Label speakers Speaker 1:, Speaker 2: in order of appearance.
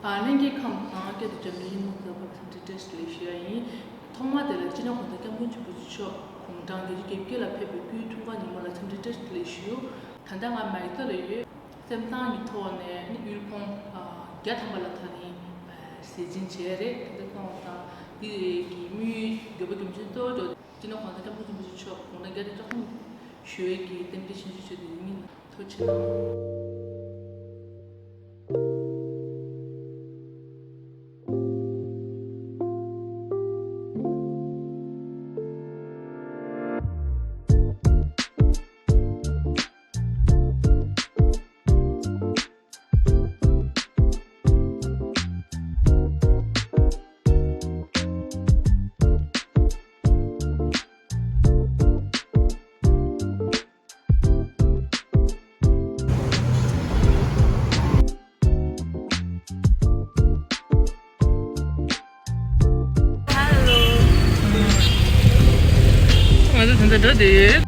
Speaker 1: Nengi kampa ke to jamii no ka test lishai thoma de la china ko ta mun chu chu kongdang ge ke la pepe pu tu ga ni mo la test lishu tanda nga mai to le semta ni to ne ni ulpon ga thamba la thani sejin chere de ko ta di ki mu ge ba tum to do china ko ta mun chu chu kongdang ge to hum shue ki tempe shi chu de ni to china 맞아, 진짜 저지.